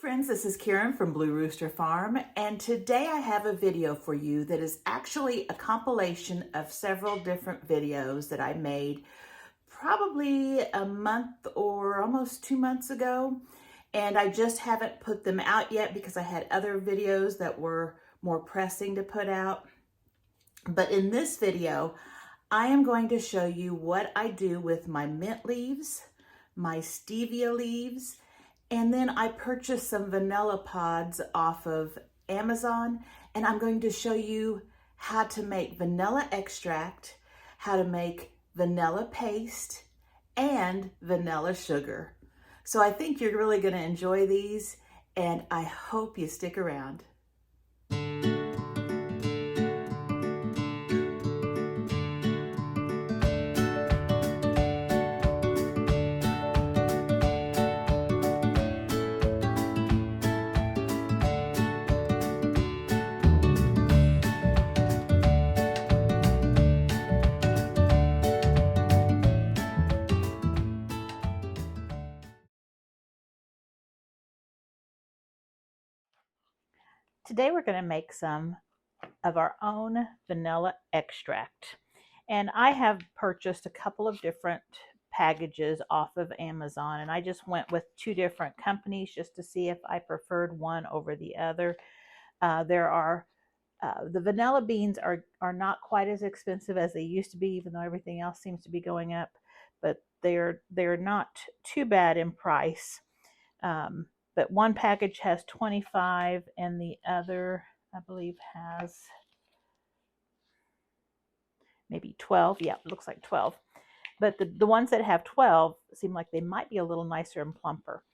Friends, this is Karen from Blue Rooster Farm, and today I have a video for you that is actually a compilation of several different videos that I made probably a month or almost 2 months ago, and I just haven't put them out yet because I had other videos that were more pressing to put out. But in this video, I am going to show you what I do with my mint leaves, my stevia leaves, and then I purchased some vanilla pods off of Amazon, and I'm going to show you how to make vanilla extract, how to make vanilla paste, and vanilla sugar. So I think you're really going to enjoy these, and I hope you stick around. Today we're going to make some of our own vanilla extract. And I have purchased a couple of different packages off of Amazon, and I just went with two different companies just to see if I preferred one over the other. The vanilla beans are not quite as expensive as they used to be, even though everything else seems to be going up, but they're not too bad in price. But one package has 25 and the other, I believe, has maybe 12. Yeah, it looks like 12. But the ones that have 12 seem like they might be a little nicer and plumper.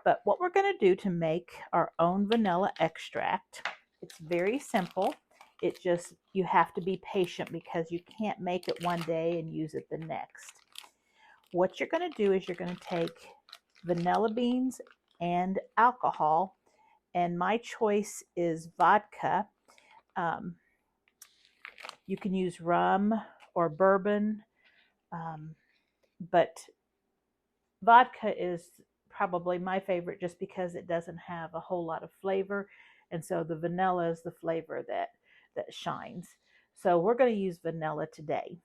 But what we're going to do to make our own vanilla extract, it's very simple. It just, you have to be patient because you can't make it one day and use it the next. What you're going to do is you're going to take vanilla beans and alcohol, and my choice is vodka. You can use rum or bourbon, but vodka is probably my favorite just because it doesn't have a whole lot of flavor, and so the vanilla is the flavor that shines. So we're going to use vanilla today,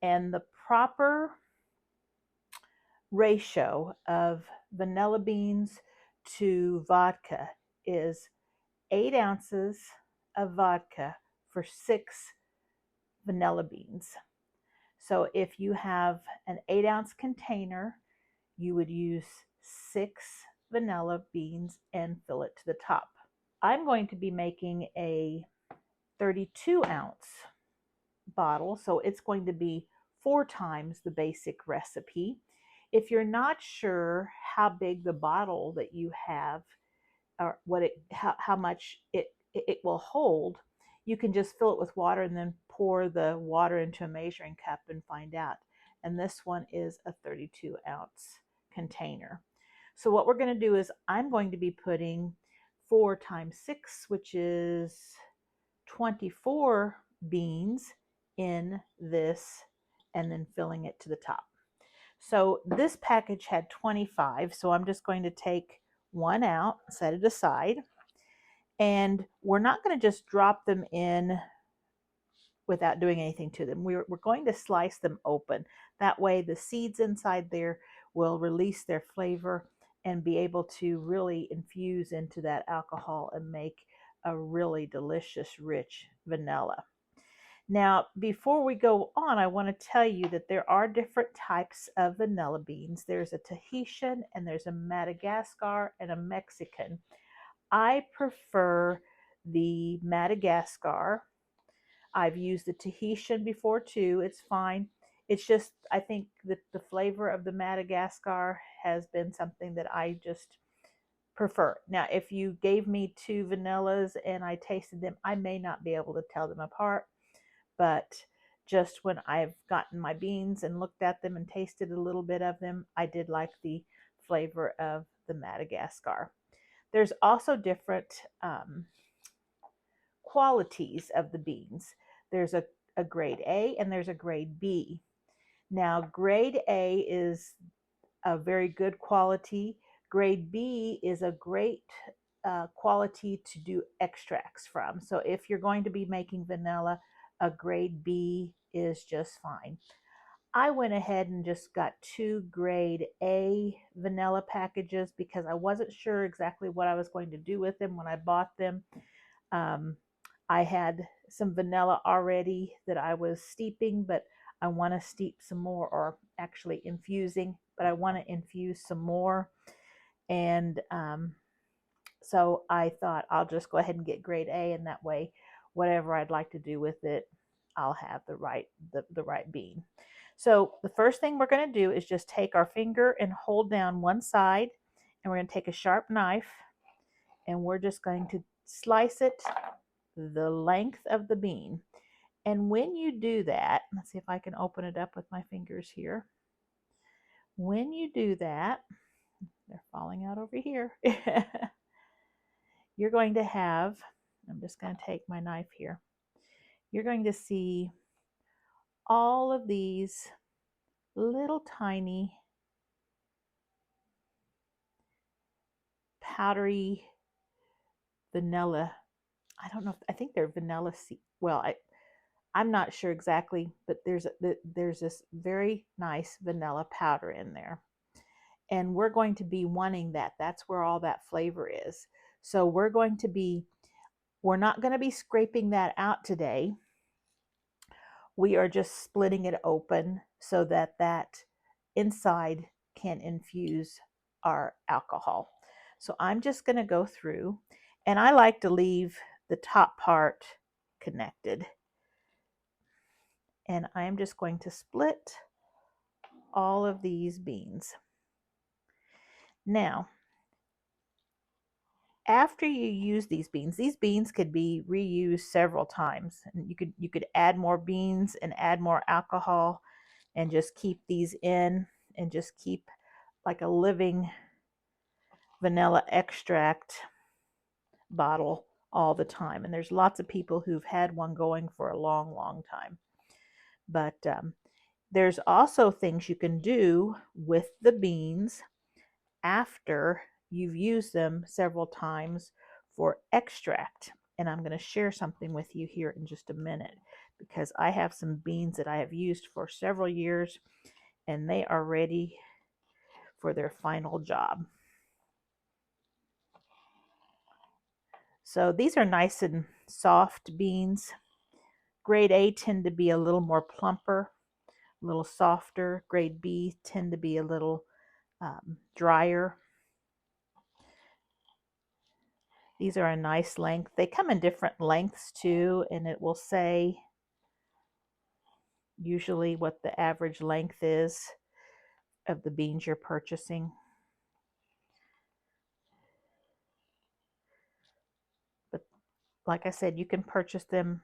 and the proper ratio of vanilla beans to vodka is 8 ounces of vodka for 6 vanilla beans. So if you have an 8-ounce container, you would use 6 vanilla beans and fill it to the top. I'm going to be making a 32-ounce bottle, so it's going to be 4 times the basic recipe. If you're not sure how big the bottle that you have or how much it will hold, you can just fill it with water and then pour the water into a measuring cup and find out. And this one is a 32-ounce container. So what we're going to do is I'm going to be putting 4 times 6, which is 24 beans in this, and then filling it to the top. So this package had 25, so I'm just going to take one out, set it aside, and we're not going to just drop them in without doing anything to them. We're going to slice them open. That way the seeds inside there will release their flavor and be able to really infuse into that alcohol and make a really delicious, rich vanilla. Now, before we go on, I want to tell you that there are different types of vanilla beans. There's a Tahitian, and there's a Madagascar, and a Mexican. I prefer the Madagascar. I've used the Tahitian before too. It's fine. It's just, I think that the flavor of the Madagascar has been something that I just prefer. Now, if you gave me 2 vanillas and I tasted them, I may not be able to tell them apart. But just when I've gotten my beans and looked at them and tasted a little bit of them, I did like the flavor of the Madagascar. There's also different qualities of the beans. There's a grade A and there's a grade B. Now, grade A is a very good quality. Grade B is a great quality to do extracts from. So if you're going to be making vanilla, a grade B is just fine. I went ahead and just got 2 grade A vanilla packages because I wasn't sure exactly what I was going to do with them when I bought them. Um, I had some vanilla already that I was steeping, but I want to steep some more, or actually infusing, but I want to infuse some more. And so I thought I'll just go ahead and get grade A, and that way, whatever I'd like to do with it, I'll have the right bean. So the first thing we're going to do is just take our finger and hold down one side, and we're going to take a sharp knife, and we're just going to slice it the length of the bean. And when you do that, let's see if I can open it up with my fingers here. When you do that, they're falling out over here. You're going to have, I'm just going to take my knife here. You're going to see all of these little tiny powdery vanilla. I don't know if, I think they're vanilla seed. Well, I'm not sure exactly, but there's this very nice vanilla powder in there. And we're going to be wanting that. That's where all that flavor is. So we're not going to be scraping that out today. We are just splitting it open so that inside can infuse our alcohol. So I'm just going to go through, and I like to leave the top part connected. And I'm just going to split all of these beans. Now, after you use these beans could be reused several times. And you could add more beans and add more alcohol and just keep these in and just keep like a living vanilla extract bottle all the time. And there's lots of people who've had one going for a long, long time. But there's also things you can do with the beans after you've used them several times for extract. And I'm going to share something with you here in just a minute, because I have some beans that I have used for several years and they are ready for their final job. So these are nice and soft beans. Grade A tend to be a little more plumper, a little softer. Grade B tend to be a little drier. These are a nice length. They come in different lengths too, and it will say usually what the average length is of the beans you're purchasing. But like I said, you can purchase them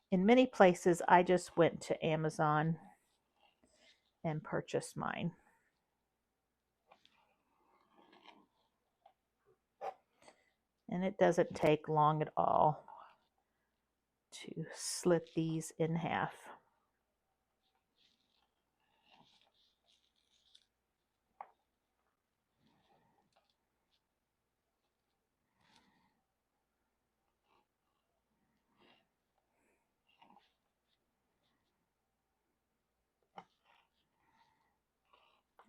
in many places. I just went to Amazon and purchased mine. And it doesn't take long at all to slit these in half.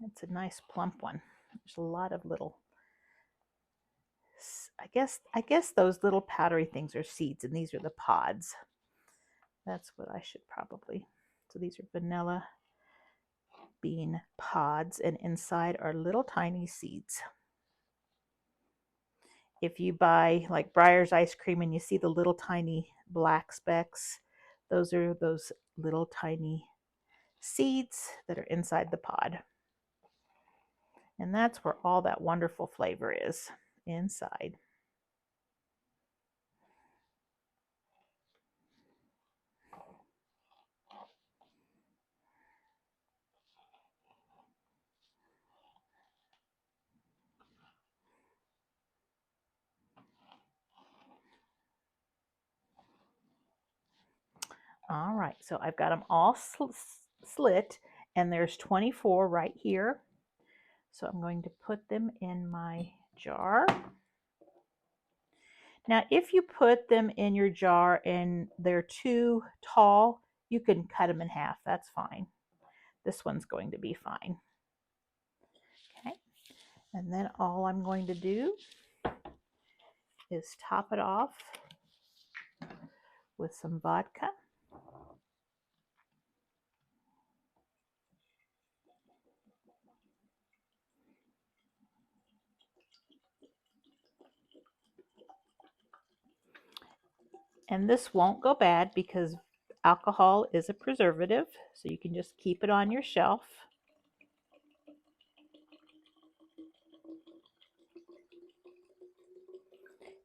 It's a nice plump one. There's a lot of little, I guess those little powdery things are seeds, and these are the pods. That's what I should probably. So these are vanilla bean pods, and inside are little tiny seeds. If you buy like Breyer's ice cream and you see the little tiny black specks, those are those little tiny seeds that are inside the pod. And that's where all that wonderful flavor is, inside. All right, so I've got them all slit, and there's 24 right here. So I'm going to put them in my jar. Now, if you put them in your jar and they're too tall, you can cut them in half. That's fine. This one's going to be fine. Okay, and then all I'm going to do is top it off with some vodka. And this won't go bad because alcohol is a preservative, so you can just keep it on your shelf.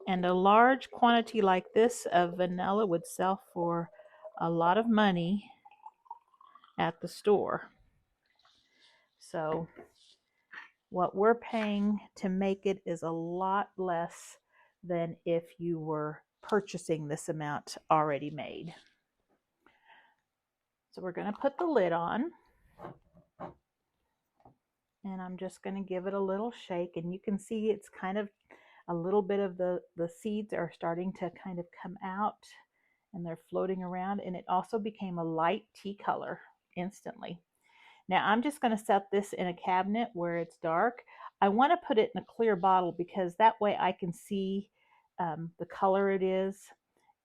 And a large quantity like this of vanilla would sell for a lot of money at the store. So what we're paying to make it is a lot less than if you were purchasing this amount already made. So we're going to put the lid on, and I'm just going to give it a little shake, and you can see it's kind of a little bit of the seeds are starting to kind of come out, and they're floating around, and it also became a light tea color instantly. Now I'm just going to set this in a cabinet where it's dark. I want to put it in a clear bottle because that way I can see the color it is.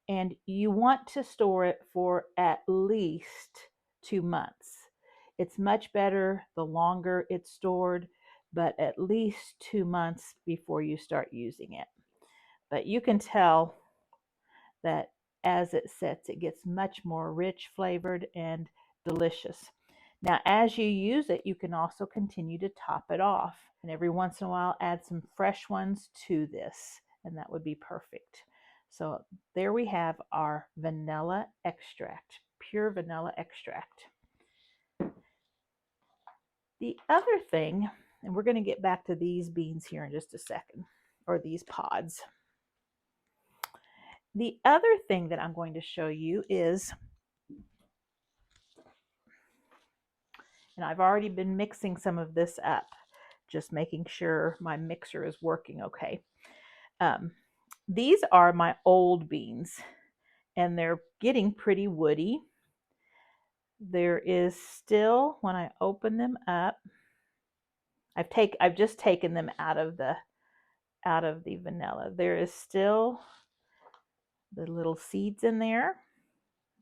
And you want to store it for at least 2 months. It's much better the longer it's stored, but at least 2 months before you start using it. But you can tell that as it sets, it gets much more rich flavored and delicious. Now, as you use it, you can also continue to top it off. And every once in a while, add some fresh ones to this, and that would be perfect. So there we have our vanilla extract, pure vanilla extract. The other thing, and we're going to get back to these beans here in just a second, or these pods. The other thing that I'm going to show you is, and I've already been mixing some of this up, just making sure my mixer is working okay. These are my old beans, and they're getting pretty woody. There is still, when I open them up, I've just taken them out of the vanilla. There is still the little seeds in there.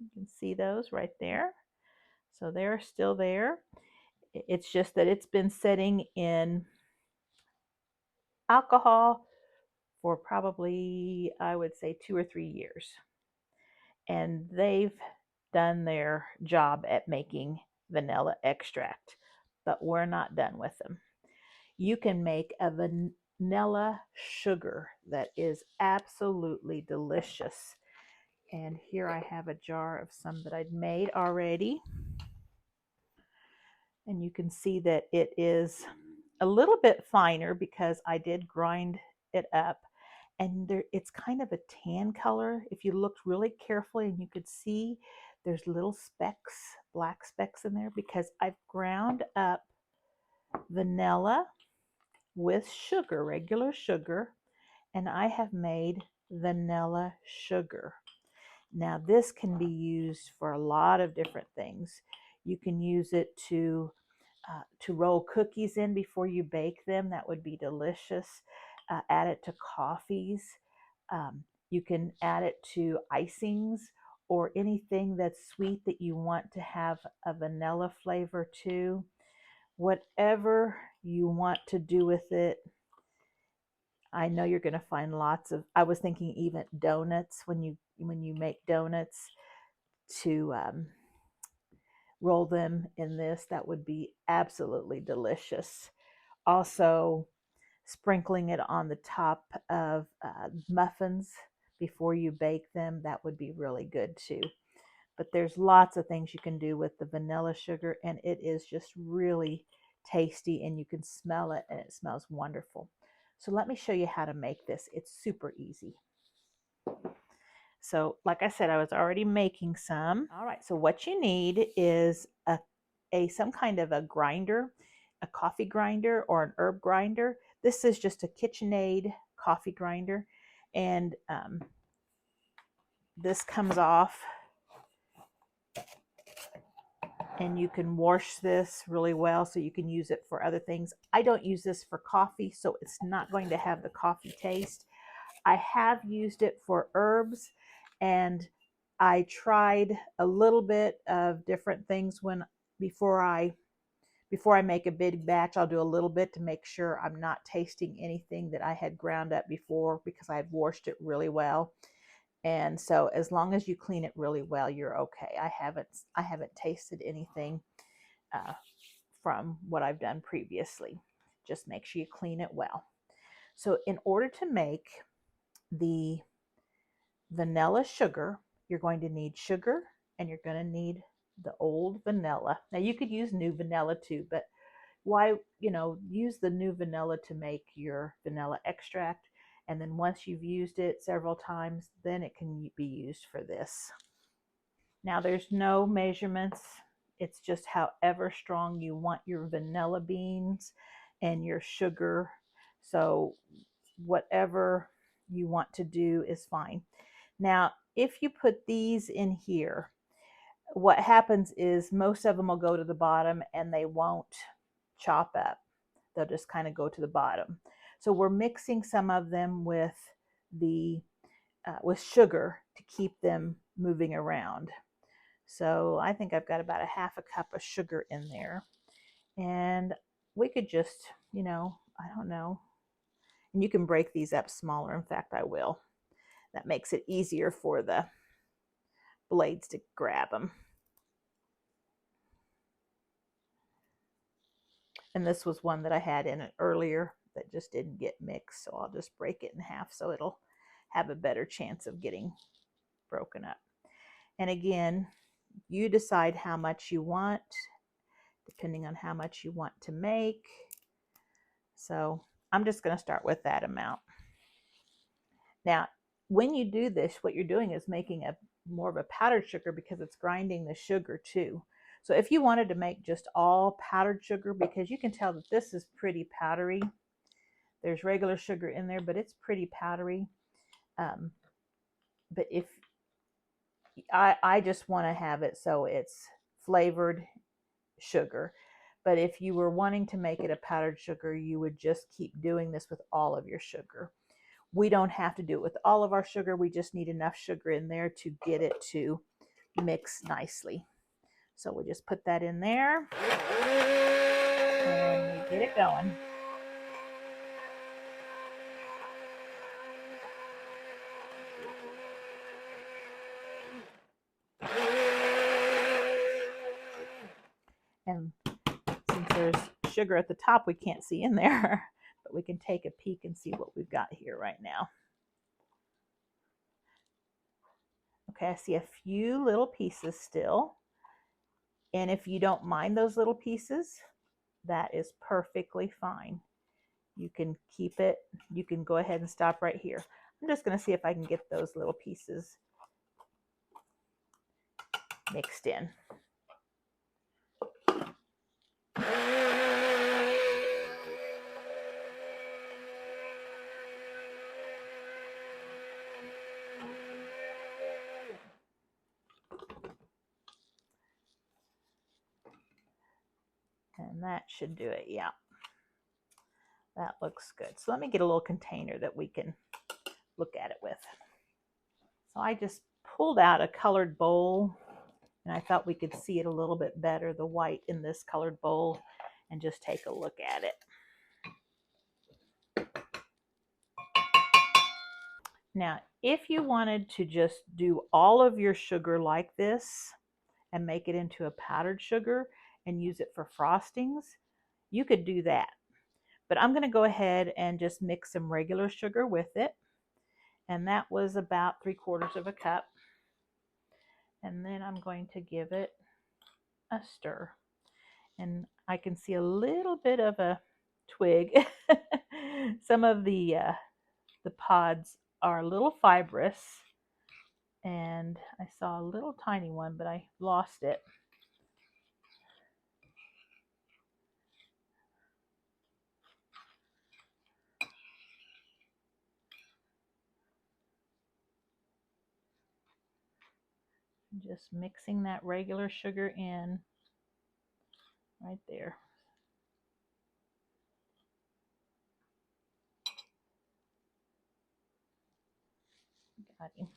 You can see those right there. So they're still there. It's just that it's been sitting in alcohol for probably, I would say, 2 or 3 years. And they've done their job at making vanilla extract, but we're not done with them. You can make a vanilla sugar that is absolutely delicious. And here I have a jar of some that I'd made already. And you can see that it is a little bit finer because I did grind it up. And it's kind of a tan color. If you looked really carefully, and you could see there's little specks, black specks in there, because I've ground up vanilla with sugar, regular sugar, and I have made vanilla sugar. Now this can be used for a lot of different things. You can use it to roll cookies in before you bake them. That would be delicious. Add it to coffees. You can add it to icings or anything that's sweet that you want to have a vanilla flavor to. Whatever you want to do with it. I know you're going to find lots of, I was thinking even donuts, when you make donuts, to roll them in this. That would be absolutely delicious. Also, sprinkling it on the top of muffins before you bake them, that would be really good too. But there's lots of things you can do with the vanilla sugar, and it is just really tasty, and you can smell it, and it smells wonderful. So let me show you how to make this. It's super easy. So like I said, I was already making some. All right, so what you need is some kind of a grinder. a coffee grinder or an herb grinder. This is just a KitchenAid coffee grinder, and this comes off, and you can wash this really well so you can use it for other things. I don't use this for coffee, so it's not going to have the coffee taste. I have used it for herbs, and I tried a little bit of different things before I make a big batch. I'll do a little bit to make sure I'm not tasting anything that I had ground up before, because I had washed it really well. And so as long as you clean it really well, you're okay. I haven't tasted anything uh, from what I've done previously. Just make sure you clean it well. So in order to make the vanilla sugar, you're going to need sugar, and you're going to need the old vanilla. Now you could use new vanilla too, but why, use the new vanilla to make your vanilla extract. And then once you've used it several times, then it can be used for this. Now there's no measurements. It's just however strong you want your vanilla beans and your sugar. So whatever you want to do is fine. Now, if you put these in here, what happens is most of them will go to the bottom and they won't chop up. They'll just kind of go to the bottom. So we're mixing some of them with with sugar to keep them moving around. So I think I've got about a half a cup of sugar in there. And we could just, I don't know. And you can break these up smaller. In fact, I will. That makes it easier for the blades to grab them. And this was one that I had in it earlier that just didn't get mixed. So I'll just break it in half so it'll have a better chance of getting broken up. And again, you decide how much you want, depending on how much you want to make. So I'm just going to start with that amount. Now, when you do this, what you're doing is making more of a powdered sugar, because it's grinding the sugar too. So if you wanted to make just all powdered sugar, because you can tell that this is pretty powdery. There's regular sugar in there, but it's pretty powdery. But if I just want to have it so it's flavored sugar. But if you were wanting to make it a powdered sugar, you would just keep doing this with all of your sugar. We don't have to do it with all of our sugar. We just need enough sugar in there to get it to mix nicely. So we'll just put that in there and we get it going. And since there's sugar at the top, we can't see in there, but we can take a peek and see what we've got here right now. Okay, I see a few little pieces still. And if you don't mind those little pieces, that is perfectly fine. You can keep it. You can go ahead and stop right here. I'm just going to see if I can get those little pieces mixed in. And that should do it. Yeah, that looks good. So let me get a little container that we can look at it with. So I just pulled out a colored bowl, and I thought we could see it a little bit better, the white in this colored bowl, and just take a look at it. Now, if you wanted to just do all of your sugar like this and make it into a powdered sugar and use it for frostings, you could do that. But I'm going to go ahead and just mix some regular sugar with it. And that was about 3/4 of a cup. And then I'm going to give it a stir. And I can see a little bit of a twig. Some of the pods are a little fibrous. And I saw a little tiny one, but I lost it. Just mixing that regular sugar in right there. Got him.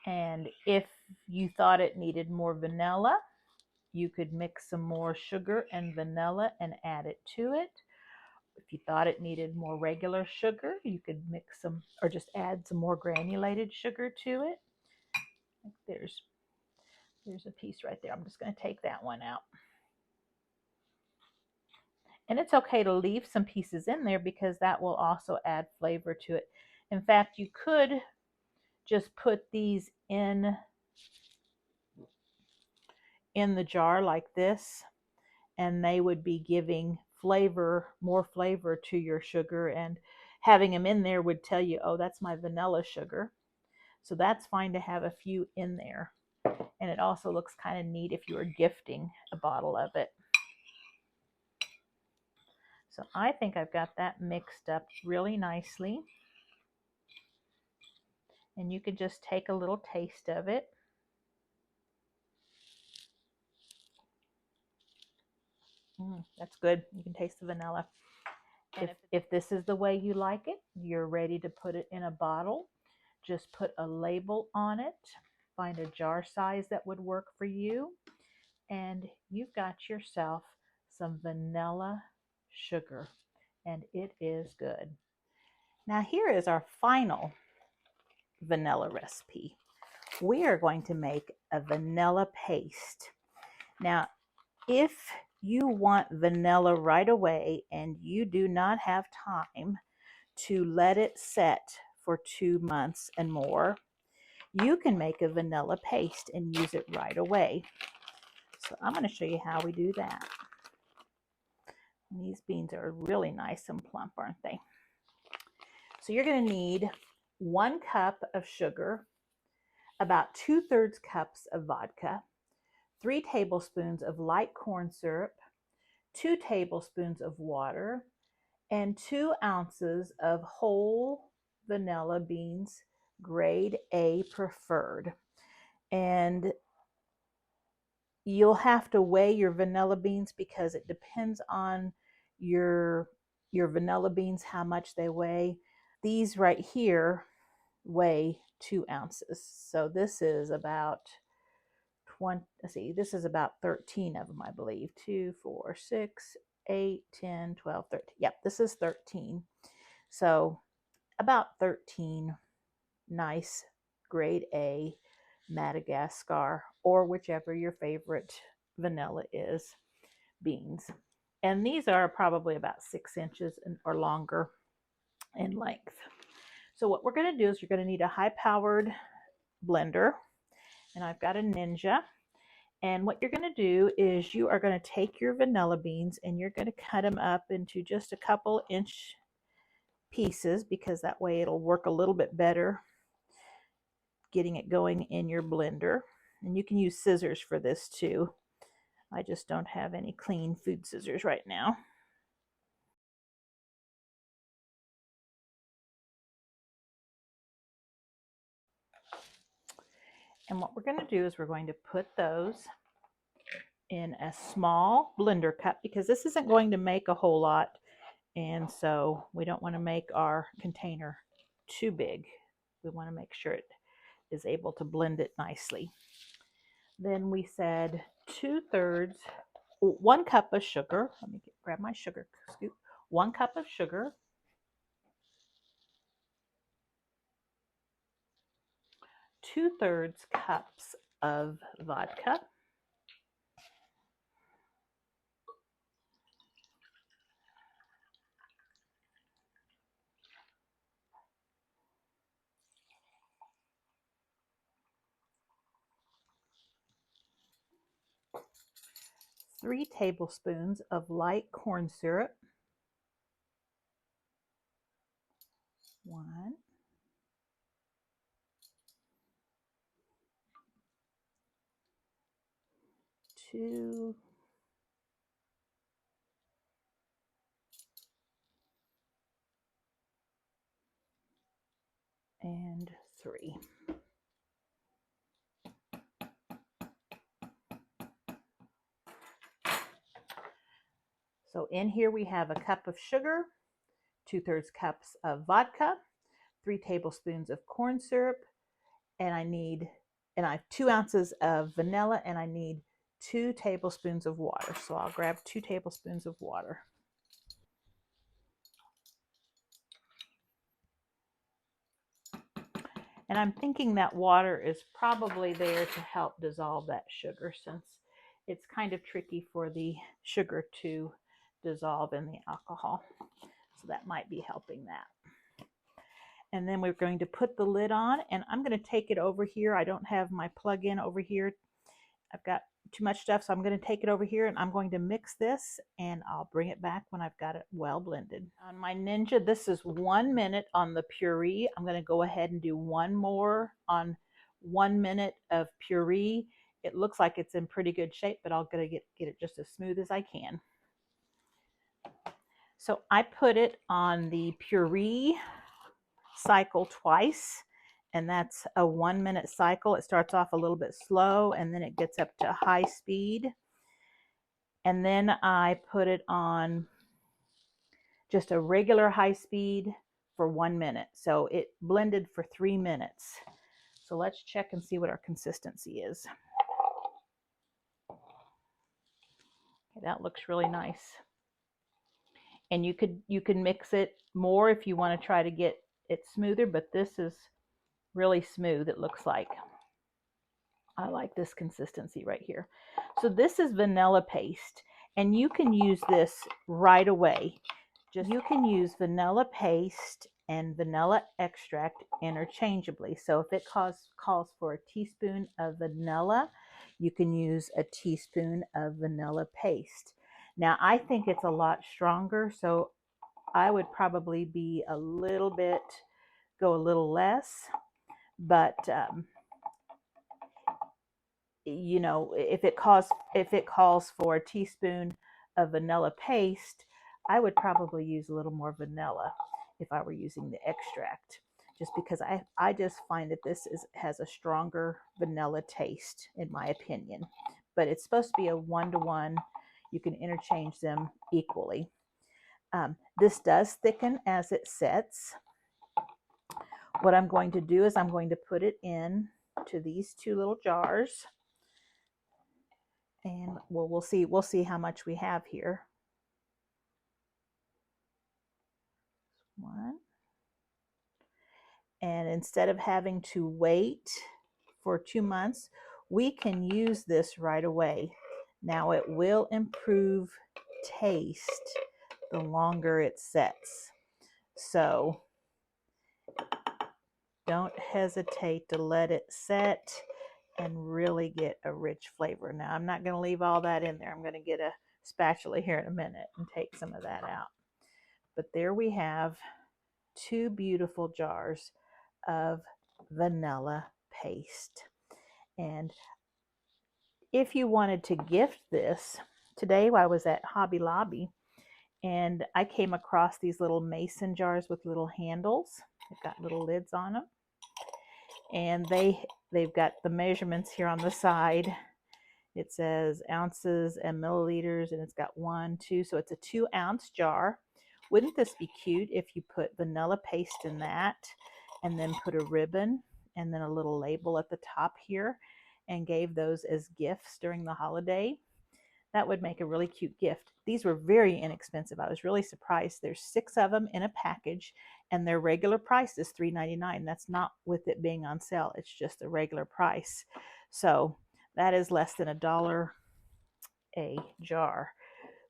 And if you thought it needed more vanilla, you could mix some more sugar and vanilla and add it to it. If you thought it needed more regular sugar, you could mix some or just add some more granulated sugar to it. There's a piece right there. I'm just going to take that one out. And it's okay to leave some pieces in there because that will also add flavor to it. In fact, you could just put these in the jar like this, and they would be giving more flavor to your sugar, and having them in there would tell you, oh, that's my vanilla sugar. So that's fine to have a few in there. And it also looks kind of neat if you were gifting a bottle of it. So I think I've got that mixed up really nicely. And you could just take a little taste of it. That's good. You can taste the vanilla. If this is the way you like it, you're ready to put it in a bottle. Just put a label on it. Find a jar size that would work for you. And you've got yourself some vanilla sugar. And it is good. Now here is our final vanilla recipe. We are going to make a vanilla paste. Now, if you want vanilla right away and you do not have time to let it set for 2 months and more, you can make a vanilla paste and use it right away. So I'm going to show you how we do that. And these beans are really nice and plump, aren't they? So you're going to need 1 cup of sugar, about 2/3 cups of vodka, 3 tablespoons of light corn syrup, 2 tablespoons of water, and 2 ounces of whole vanilla beans, grade A preferred. And you'll have to weigh your vanilla beans because it depends on your vanilla beans, how much they weigh. These right here weigh 2 ounces. So this is about 20, let's see, this is about 13 of them, I believe. 2, 4, 6, 8, 10, 12, 13. Yep, this is 13. So about 13 nice grade A Madagascar, or whichever your favorite vanilla is, beans. And these are probably about 6 inches or longer in length. So what we're going to do is you're going to need a high-powered blender, and I've got a Ninja. And what you're going to do is you are going to take your vanilla beans and you're going to cut them up into just a couple inch pieces, because that way it'll work a little bit better getting it going in your blender. And you can use scissors for this too. I just don't have any clean food scissors right now. And what we're going to do is we're going to put those in a small blender cup, because this isn't going to make a whole lot, and so we don't want to make our container too big. We want to make sure it is able to blend it nicely. Then we said 2/3, 1 cup of sugar. Let me grab my sugar scoop. 1 cup of sugar, 2/3 cups of vodka, 3 tablespoons of light corn syrup, 1, 2, and 3. So in here we have a cup of sugar, 2/3 cups of vodka, 3 tablespoons of corn syrup, and I have 2 ounces of vanilla, and I need 2 tablespoons of water. So I'll grab 2 tablespoons of water. And I'm thinking that water is probably there to help dissolve that sugar, since it's kind of tricky for the sugar to dissolve in the alcohol. So that might be helping that. And then we're going to put the lid on, and I'm going to take it over here. I don't have my plug-in over here. I've got too much stuff, so I'm going to take it over here, and I'm going to mix this, and I'll bring it back when I've got it well blended. On my Ninja, this is 1 minute on the puree. I'm going to go ahead and do one more on 1 minute of puree. It looks like it's in pretty good shape, but I'll get it just as smooth as I can. So I put it on the puree cycle twice, and that's a 1 minute cycle. It starts off a little bit slow, and then it gets up to high speed. And then I put it on just a regular high speed for 1 minute. So it blended for 3 minutes. So let's check and see what our consistency is. Okay, that looks really nice. And you can mix it more if you want to try to get it smoother, but this is really smooth, it looks like. I like this consistency right here. So this is vanilla paste, and you can use this right away. You can use vanilla paste and vanilla extract interchangeably. So if it calls for a teaspoon of vanilla, you can use a teaspoon of vanilla paste. Now I think it's a lot stronger, so I would probably be go a little less, but you know, if it calls for a teaspoon of vanilla paste, I would probably use a little more vanilla if I were using the extract, just because I just find that this has a stronger vanilla taste, in my opinion. But it's supposed to be a 1-to-1. You can interchange them equally. This does thicken as it sets. What I'm going to do is I'm going to put it in to these 2 little jars. And we'll see how much we have here. 1. And instead of having to wait for 2 months, we can use this right away. Now it will improve taste the longer it sets. So don't hesitate to let it set and really get a rich flavor. Now I'm not going to leave all that in there. I'm going to get a spatula here in a minute and take some of that out. But there we have 2 beautiful jars of vanilla paste. And if you wanted to gift this, today I was at Hobby Lobby and I came across these little mason jars with little handles. They've got little lids on them. And they've got the measurements here on the side. It says ounces and milliliters, and it's got 1, 2, so it's a 2-ounce jar. Wouldn't this be cute if you put vanilla paste in that and then put a ribbon and then a little label at the top here and gave those as gifts during the holiday? That would make a really cute gift. These were very inexpensive. I was really surprised. There's 6 of them in a package, and their regular price is $3.99. That's not with it being on sale. It's just a regular price. So that is less than $1 a jar.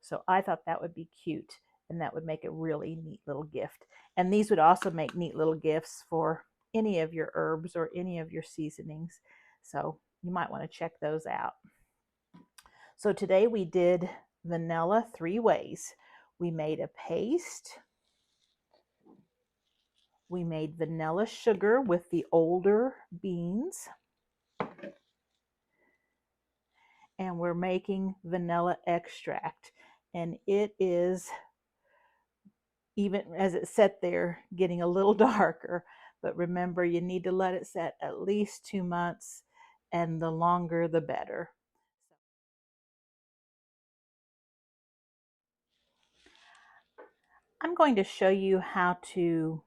So I thought that would be cute, and that would make a really neat little gift. And these would also make neat little gifts for any of your herbs or any of your seasonings. So you might want to check those out. So today we did vanilla 3 ways. We made a paste. We made vanilla sugar with the older beans. And we're making vanilla extract. And it is, even as it sat there, getting a little darker. But remember, you need to let it set at least 2 months, and the longer the better. I'm going to show you how to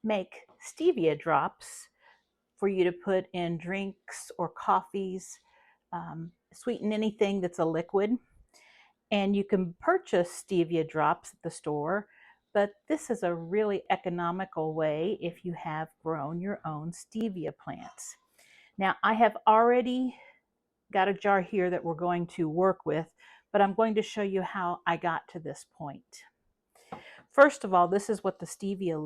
make stevia drops for you to put in drinks or coffees, sweeten anything that's a liquid. And you can purchase stevia drops at the store, but this is a really economical way if you have grown your own stevia plants. Now, I have already got a jar here that we're going to work with, but I'm going to show you how I got to this point. First of all, this is what the stevia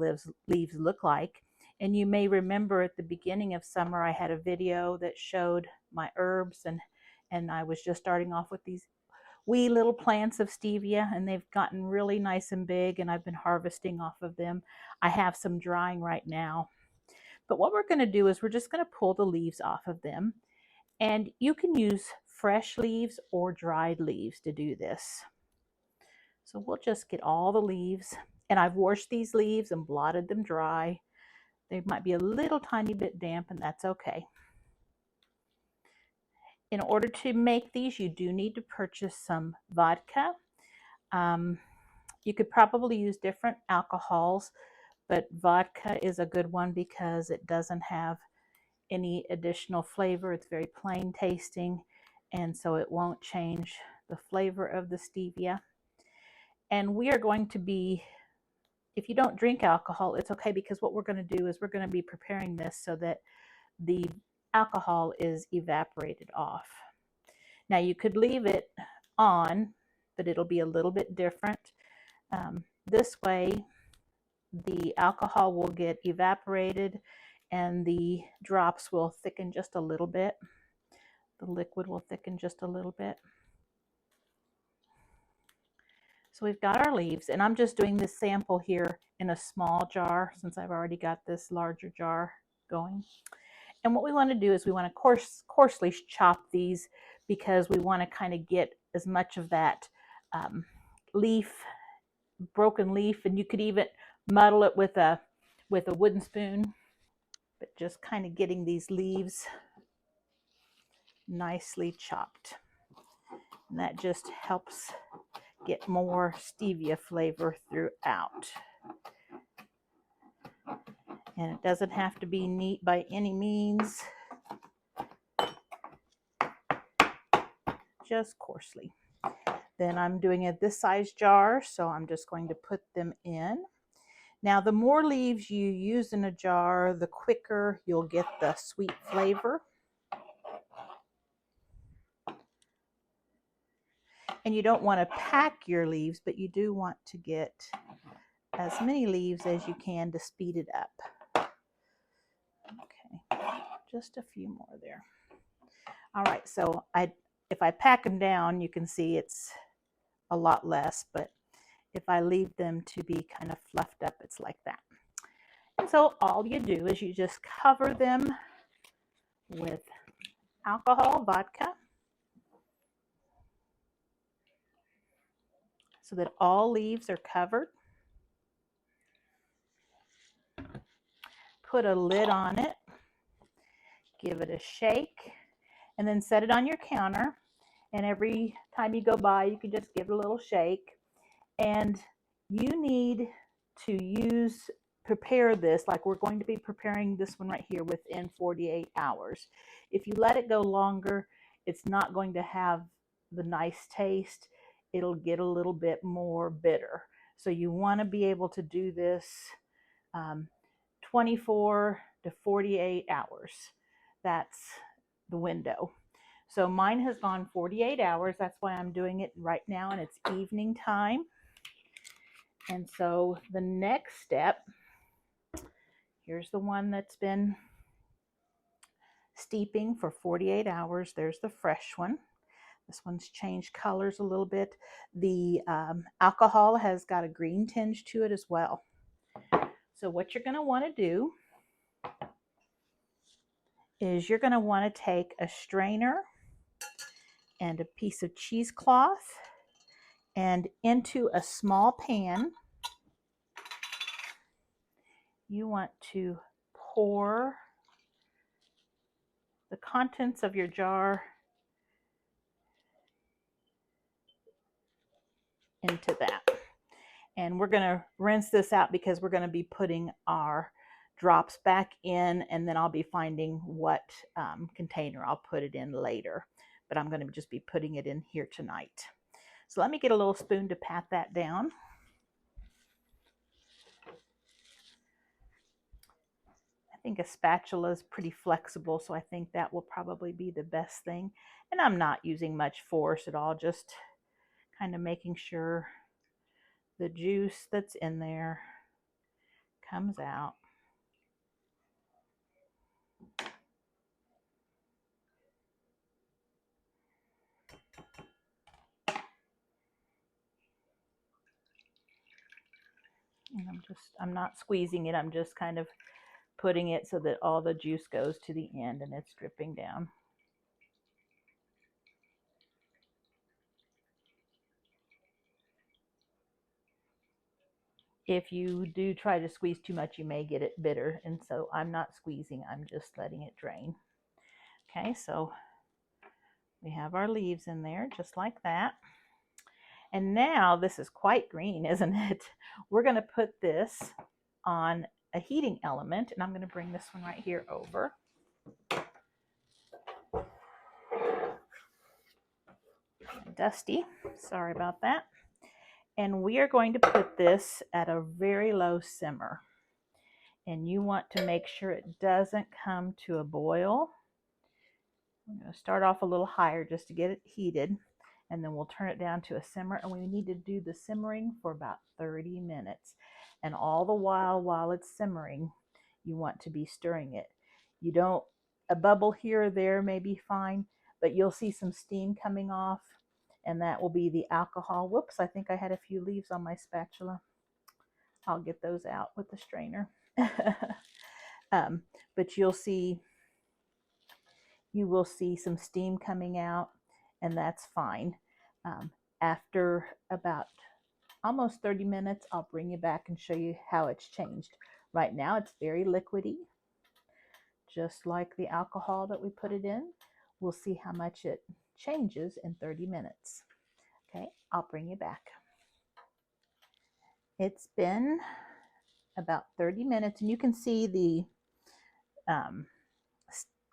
leaves look like. And you may remember at the beginning of summer, I had a video that showed my herbs, and I was just starting off with these wee little plants of stevia, and they've gotten really nice and big, and I've been harvesting off of them. I have some drying right now. But what we're going to do is we're just going to pull the leaves off of them. And you can use fresh leaves or dried leaves to do this. So we'll just get all the leaves, and I've washed these leaves and blotted them dry. They might be a little tiny bit damp, and that's okay. In order to make these, you do need to purchase some vodka. You could probably use different alcohols, but vodka is a good one because it doesn't have any additional flavor. It's very plain tasting, and so it won't change the flavor of the stevia. And we are going to be, if you don't drink alcohol, it's okay, because what we're going to do is we're going to be preparing this so that the alcohol is evaporated off. Now you could leave it on, but it'll be a little bit different. This way the alcohol will get evaporated and the drops will thicken just a little bit. The liquid will thicken just a little bit. So we've got our leaves, and I'm just doing this sample here in a small jar since I've already got this larger jar going. And what we want to do is we want to coarsely chop these, because we want to kind of get as much of that broken leaf, and you could even muddle it with a wooden spoon, but just kind of getting these leaves nicely chopped. And that just helps get more stevia flavor throughout. And it doesn't have to be neat by any means, just coarsely. Then I'm doing it this size jar, so I'm just going to put them in. Now, the more leaves you use in a jar, the quicker you'll get the sweet flavor. And you don't want to pack your leaves, but you do want to get as many leaves as you can to speed it up. Okay, just a few more there. All right, so if I pack them down, you can see it's a lot less, but if I leave them to be kind of fluffed up, it's like that. And so all you do is you just cover them with alcohol, vodka, so that all leaves are covered. Put a lid on it, give it a shake, and then set it on your counter. And every time you go by, you can just give it a little shake. And you need to prepare this like we're going to be preparing this one right here within 48 hours. If you let it go longer, it's not going to have the nice taste. It'll get a little bit more bitter. So you want to be able to do this 24 to 48 hours. That's the window. So mine has gone 48 hours. That's why I'm doing it right now, and it's evening time. And so the next step, here's the one that's been steeping for 48 hours. There's the fresh one. This one's changed colors a little bit. The alcohol has got a green tinge to it as well. So what you're going to want to do is you're going to want to take a strainer and a piece of cheesecloth, and into a small pan, you want to pour the contents of your jar into that. And we're going to rinse this out because we're going to be putting our drops back in, and then I'll be finding what container I'll put it in later. But I'm going to just be putting it in here tonight. So let me get a little spoon to pat that down. I think a spatula is pretty flexible, so I think that will probably be the best thing. And I'm not using much force at all, just kind of making sure the juice that's in there comes out. And I'm not squeezing it, I'm just kind of putting it so that all the juice goes to the end and it's dripping down. If you do try to squeeze too much, you may get it bitter, and so I'm not squeezing, I'm just letting it drain. Okay, so we have our leaves in there just like that. And now this is quite green, isn't it? We're going to put this on a heating element, and I'm going to bring this one right here over. Dusty, sorry about that. And we are going to put this at a very low simmer. And you want to make sure it doesn't come to a boil. I'm going to start off a little higher just to get it heated, and then we'll turn it down to a simmer, and we need to do the simmering for about 30 minutes. And all the while it's simmering, you want to be stirring it. You don't, a bubble here or there may be fine, but you'll see some steam coming off, and that will be the alcohol. Whoops, I think I had a few leaves on my spatula. I'll get those out with the strainer. But you will see some steam coming out, and that's fine. After about almost 30 minutes, I'll bring you back and show you how it's changed. Right now it's very liquidy, just like the alcohol that we put it in. We'll see how much it changes in 30 minutes. Okay, I'll bring you back. It's been about 30 minutes, and you can see the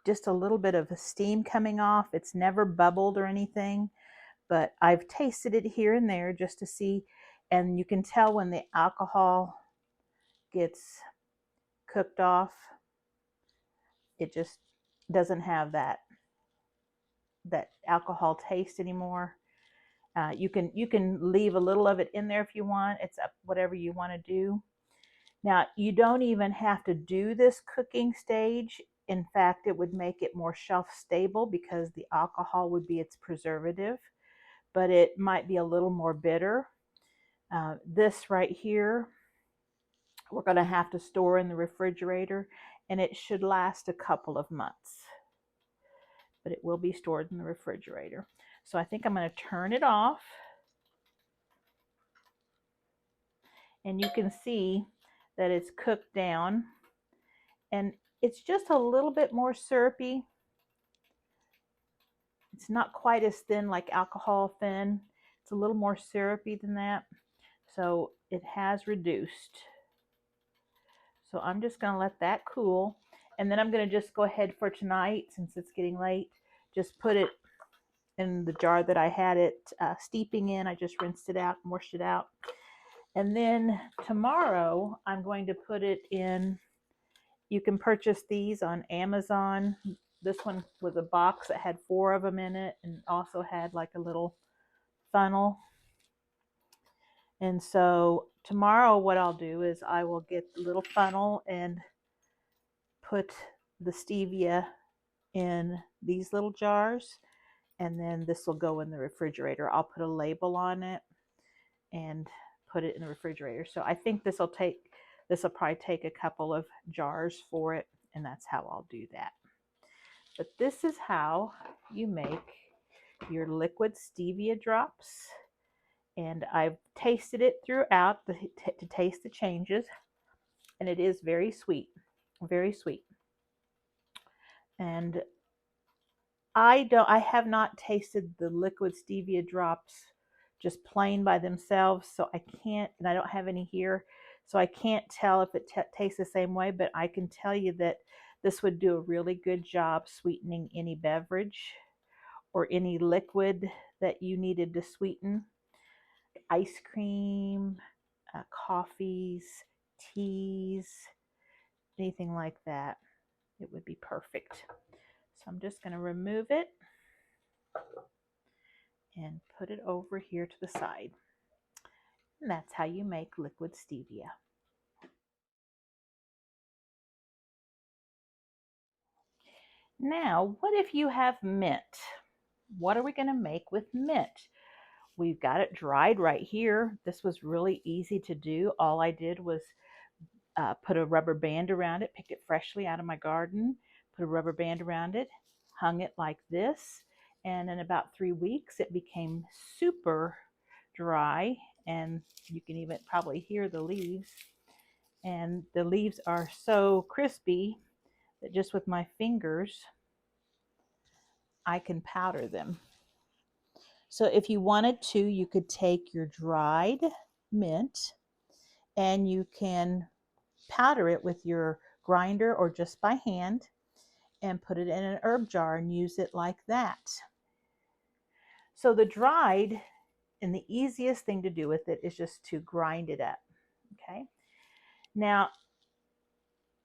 just a little bit of steam coming off. It's never bubbled or anything, but I've tasted it here and there just to see, and you can tell when the alcohol gets cooked off, it just doesn't have that alcohol taste anymore. You can leave a little of it in there if you want. It's up whatever you want to do. Now, you don't even have to do this cooking stage. In fact, it would make it more shelf stable because the alcohol would be its preservative, but it might be a little more bitter. This right here, we're going to have to store in the refrigerator, and it should last a couple of months, but it will be stored in the refrigerator. So I think I'm going to turn it off, and you can see that it's cooked down, and it's just a little bit more syrupy. It's not quite as thin like alcohol thin. It's a little more syrupy than that. So it has reduced. So I'm just going to let that cool. And then I'm going to just go ahead for tonight, since it's getting late, just put it in the jar that I had it steeping in. I just rinsed it out and washed it out. And then tomorrow I'm going to put it in. You can purchase these on Amazon. This one was a box that had 4 of them in it, and also had like a little funnel. And so tomorrow what I'll do is I will get the little funnel and put the stevia in these little jars, and then this will go in the refrigerator. I'll put a label on it and put it in the refrigerator. So I think this will probably take a couple of jars for it, and that's how I'll do that. But this is how you make your liquid stevia drops, and I've tasted it throughout to taste the changes, and it is very sweet, very sweet. And I have not tasted the liquid stevia drops just plain by themselves, so I can't, and I don't have any here, so I can't tell if it tastes the same way, but I can tell you that this would do a really good job sweetening any beverage or any liquid that you needed to sweeten. Ice cream, coffees, teas, anything like that. It would be perfect. So I'm just going to remove it and put it over here to the side. And that's how you make liquid stevia. Now, what if you have mint? What are we going to make with mint? We've got it dried right here. This was really easy to do. All I did was put a rubber band around it, picked it freshly out of my garden, put a rubber band around it, hung it like this, and in about 3 weeks it became super dry, and you can even probably hear the leaves. And the leaves are so crispy that just with my fingers I can powder them. So if you wanted to, you could take your dried mint and you can powder it with your grinder or just by hand and put it in an herb jar and use it like that. So the dried, and the easiest thing to do with it is just to grind it up. Okay. Now,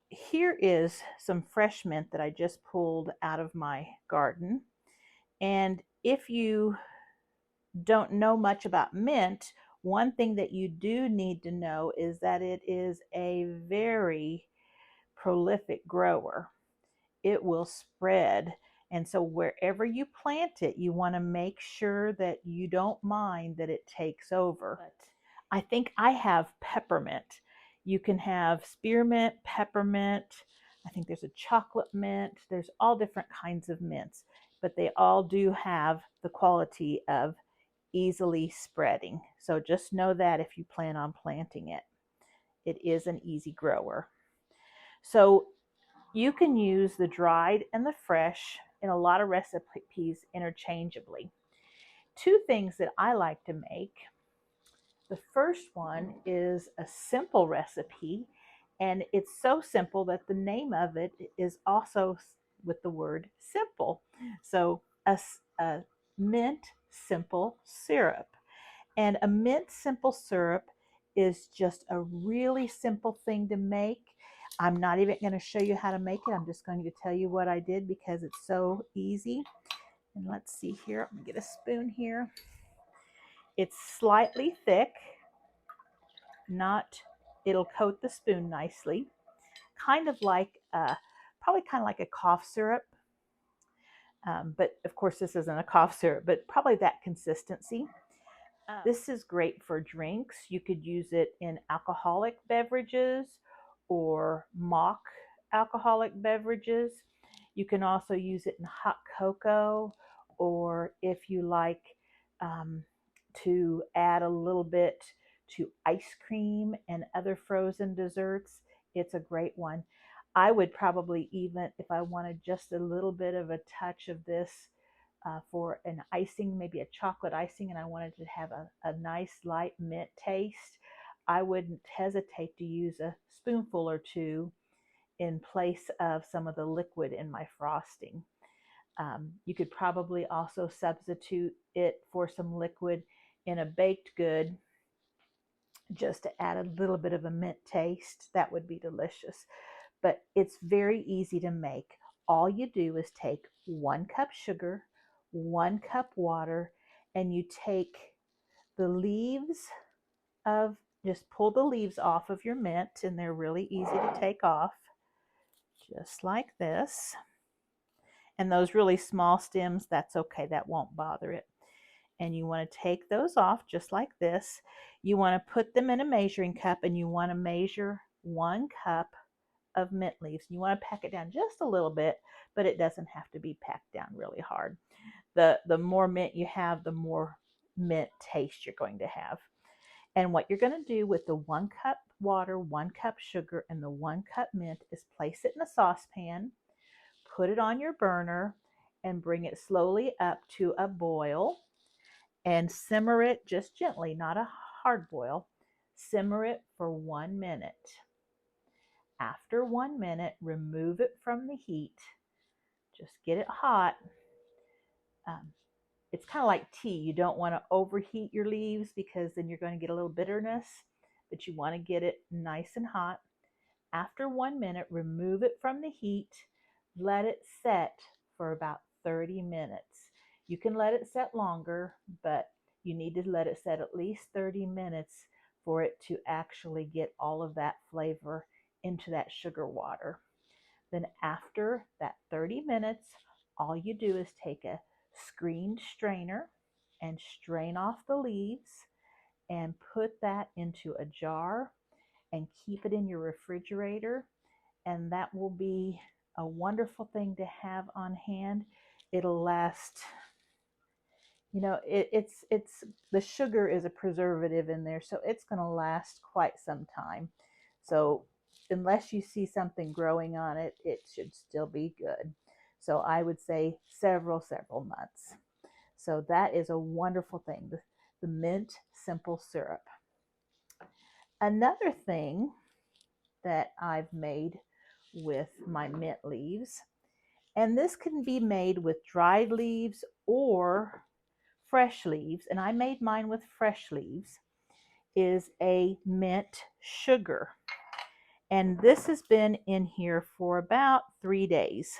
here is some fresh mint that I just pulled out of my garden. And if you don't know much about mint, one thing that you do need to know is that it is a very prolific grower. It will spread. And so wherever you plant it, you want to make sure that you don't mind that it takes over. But I think I have peppermint. You can have spearmint, peppermint. I think there's a chocolate mint. There's all different kinds of mints, but they all do have the quality of easily spreading. So just know that if you plan on planting it, it is an easy grower. So you can use the dried and the fresh in a lot of recipes interchangeably. Two things that I like to make. The first one is a simple recipe, and it's so simple that the name of it is also with the word simple. So a mint simple syrup. And a mint simple syrup is just a really simple thing to make. I'm not even going to show you how to make it. I'm just going to tell you what I did because it's so easy. And let's see here. Let me get a spoon here. It's slightly thick. It'll coat the spoon nicely. Kind of like, probably kind of like a cough syrup. But of course this isn't a cough syrup, but probably that consistency. This is great for drinks. You could use it in alcoholic beverages or mock alcoholic beverages. You can also use it in hot cocoa, or if you like to add a little bit to ice cream and other frozen desserts, it's a great one. I would probably, even if I wanted just a little bit of a touch of this, for an icing, maybe a chocolate icing, and I wanted to have a nice light mint taste, I wouldn't hesitate to use a spoonful or two in place of some of the liquid in my frosting. You could probably also substitute it for some liquid in a baked good just to add a little bit of a mint taste. That would be delicious. But it's very easy to make. All you do is take 1 cup sugar, 1 cup water, and you take the leaves of, just pull the leaves off of your mint, and they're really easy to take off, just like this. And those really small stems, that's okay, that won't bother it. And you want to take those off just like this. You want to put them in a measuring cup, and you want to measure 1 cup of mint leaves. You want to pack it down just a little bit, but it doesn't have to be packed down really hard. The more mint you have, the more mint taste you're going to have. And what you're going to do with the 1 cup water, 1 cup sugar, and the 1 cup mint is place it in a saucepan, put it on your burner, and bring it slowly up to a boil and simmer it just gently, not a hard boil. Simmer it for 1 minute. After 1 minute, remove it from the heat. Just get it hot. Um, it's kind of like tea. You don't want to overheat your leaves because then you're going to get a little bitterness, but you want to get it nice and hot. After 1 minute, remove it from the heat. Let it set for about 30 minutes. You can let it set longer, but you need to let it set at least 30 minutes for it to actually get all of that flavor into that sugar water. Then after that 30 minutes, all you do is take a screened strainer and strain off the leaves and put that into a jar and keep it in your refrigerator, and that will be a wonderful thing to have on hand. It'll last, it's the sugar is a preservative in there, so it's going to last quite some time. So unless you see something growing on it, it should still be good. So I would say several months. So that is a wonderful thing, the mint simple syrup. Another thing that I've made with my mint leaves, and this can be made with dried leaves or fresh leaves, and I made mine with fresh leaves, is a mint sugar. And this has been in here for about 3 days.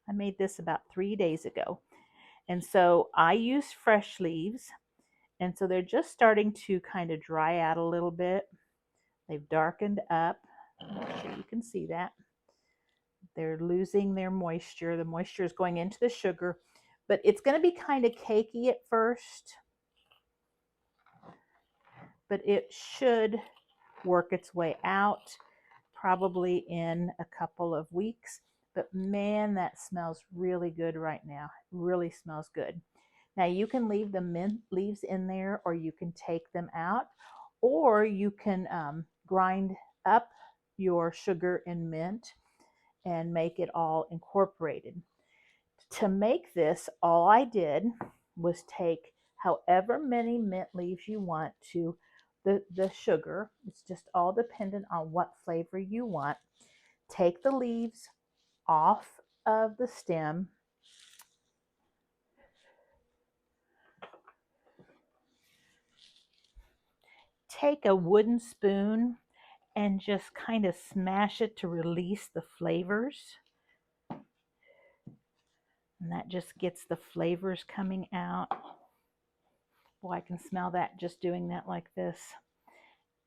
I made this about 3 days ago. And so I use fresh leaves, and so they're just starting to kind of dry out a little bit. They've darkened up. I'm sure you can see that. They're losing their moisture. The moisture is going into the sugar, but it's going to be kind of cakey at first, but it should work its way out probably in a couple of weeks. But man, that smells really good right now. It really smells good. Now you can leave the mint leaves in there, or you can take them out, or you can grind up your sugar and mint and make it all incorporated. To make this, all I did was take however many mint leaves you want to the sugar. It's just all dependent on what flavor you want. Take the leaves off of the stem. Take a wooden spoon and just kind of smash it to release the flavors. And that just gets the flavors coming out. Boy, I can smell that just doing that like this.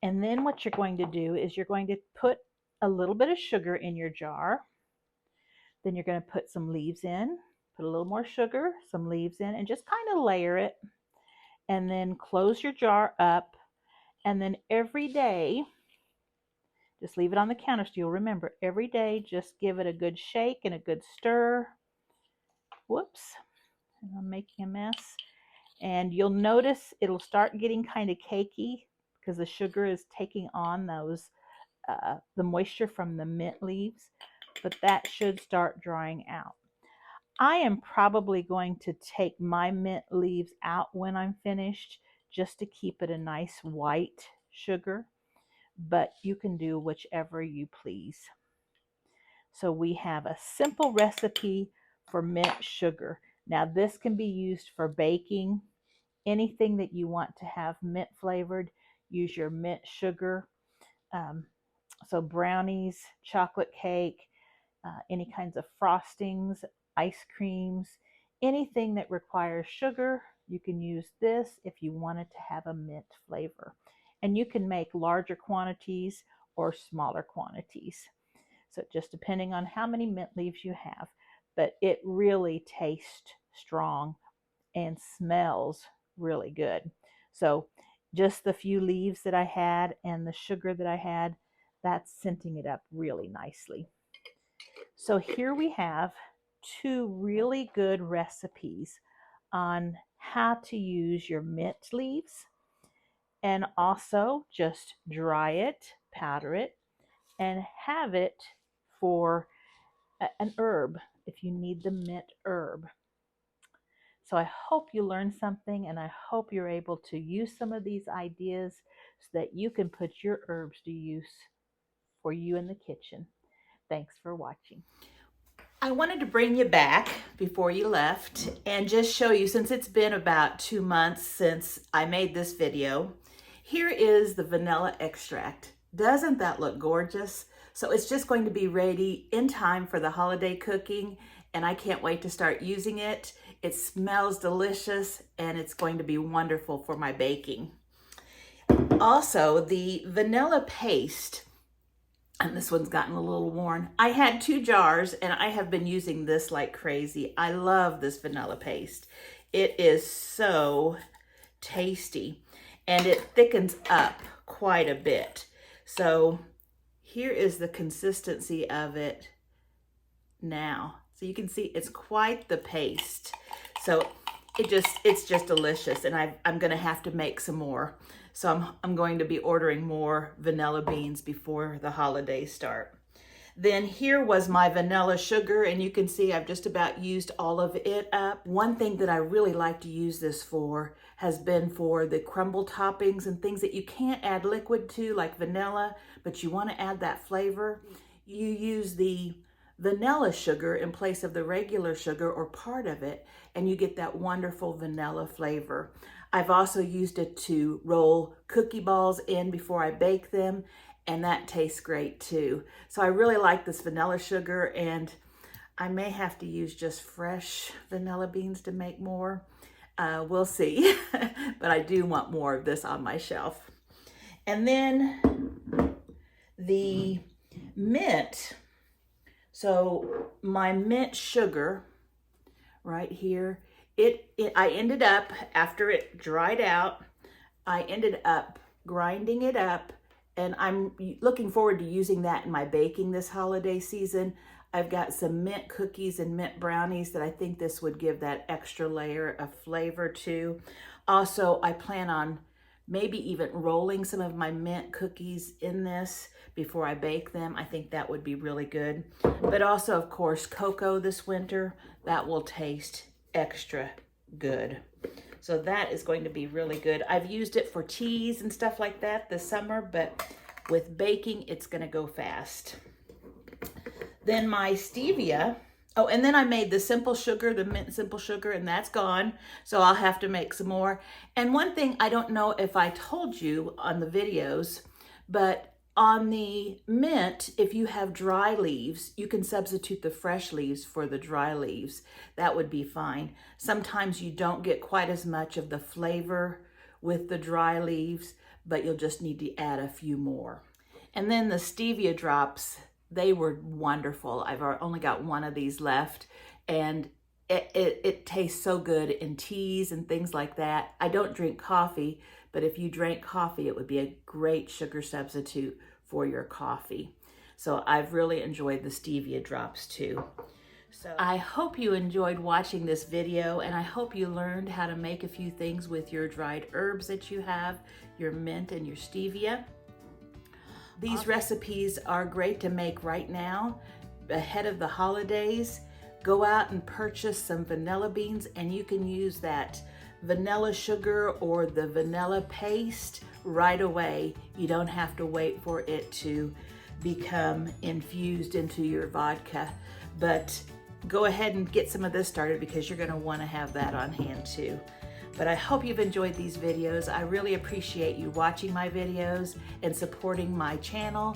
And then what you're going to do is you're going to put a little bit of sugar in your jar. Then you're going to put some leaves in, put a little more sugar, some leaves in, and just kind of layer it. And then close your jar up. And then every day, just leave it on the counter so you'll remember. Every day, just give it a good shake and a good stir. Whoops, I'm making a mess. And you'll notice it'll start getting kind of cakey because the sugar is taking on the moisture from the mint leaves, but that should start drying out. I am probably going to take my mint leaves out when I'm finished just to keep it a nice white sugar, but you can do whichever you please. So we have a simple recipe for mint sugar. Now this can be used for baking. Anything that you want to have mint flavored, use your mint sugar. So brownies, chocolate cake, any kinds of frostings, ice creams, anything that requires sugar, you can use this if you want it to have a mint flavor. And you can make larger quantities or smaller quantities. So just depending on how many mint leaves you have, but it really tastes strong and smells really good. So just the few leaves that I had and the sugar that I had, that's scenting it up really nicely. So here we have 2 really good recipes on how to use your mint leaves And also just dry it, powder it, and have it for an herb if you need the mint herb. So I hope you learned something, and I hope you're able to use some of these ideas so that you can put your herbs to use for you in the kitchen. Thanks for watching. I wanted to bring you back before you left and just show you, since it's been about 2 months since I made this video, here is the vanilla extract. Doesn't that look gorgeous? So it's just going to be ready in time for the holiday cooking, and I can't wait to start using it. It smells delicious, and it's going to be wonderful for my baking. Also, the vanilla paste, and this one's gotten a little worn. I had 2 jars, and I have been using this like crazy. I love this vanilla paste. It is so tasty, and it thickens up quite a bit. So here is the consistency of it now. So you can see it's quite the paste. So it's just delicious, and I'm gonna have to make some more. So I'm going to be ordering more vanilla beans before the holidays start. Then here was my vanilla sugar, and you can see I've just about used all of it up. One thing that I really like to use this for has been for the crumble toppings and things that you can't add liquid to, like vanilla, but you want to add that flavor. You use the vanilla sugar in place of the regular sugar, or part of it, and you get that wonderful vanilla flavor. I've also used it to roll cookie balls in before I bake them, and that tastes great too. So I really like this vanilla sugar, and I may have to use just fresh vanilla beans to make more. We'll see, but I do want more of this on my shelf. And then the mint. So my mint sugar right here, I ended up, after it dried out, I ended up grinding it up, and I'm looking forward to using that in my baking this holiday season. I've got some mint cookies and mint brownies that I think this would give that extra layer of flavor to. Also, I plan on maybe even rolling some of my mint cookies in this before I bake them. I think that would be really good. But also, of course, cocoa this winter, that will taste extra good. So that is going to be really good. I've used it for teas and stuff like that this summer, but with baking, it's gonna go fast. Then my stevia, oh, and then I made the simple sugar, the mint simple sugar, and that's gone. So I'll have to make some more. And one thing, I don't know if I told you on the videos, but on the mint, if you have dry leaves, you can substitute the fresh leaves for the dry leaves. That would be fine. Sometimes you don't get quite as much of the flavor with the dry leaves, but you'll just need to add a few more. And then the stevia drops, they were wonderful. I've only got one of these left, and it tastes so good in teas and things like that. I don't drink coffee, but if you drank coffee, it would be a great sugar substitute for your coffee. So I've really enjoyed the stevia drops too. So I hope you enjoyed watching this video, and I hope you learned how to make a few things with your dried herbs that you have, your mint and your stevia. These recipes are great to make right now, ahead of the holidays. Go out and purchase some vanilla beans, and you can use that vanilla sugar or the vanilla paste right away. You don't have to wait for it to become infused into your vodka, but go ahead and get some of this started, because you're going to want to have that on hand too. But I hope you've enjoyed these videos. I really appreciate you watching my videos and supporting my channel.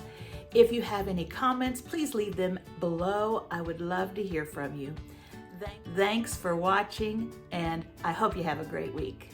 If you have any comments, please leave them below. I would love to hear from you. Thanks for watching, and I hope you have a great week.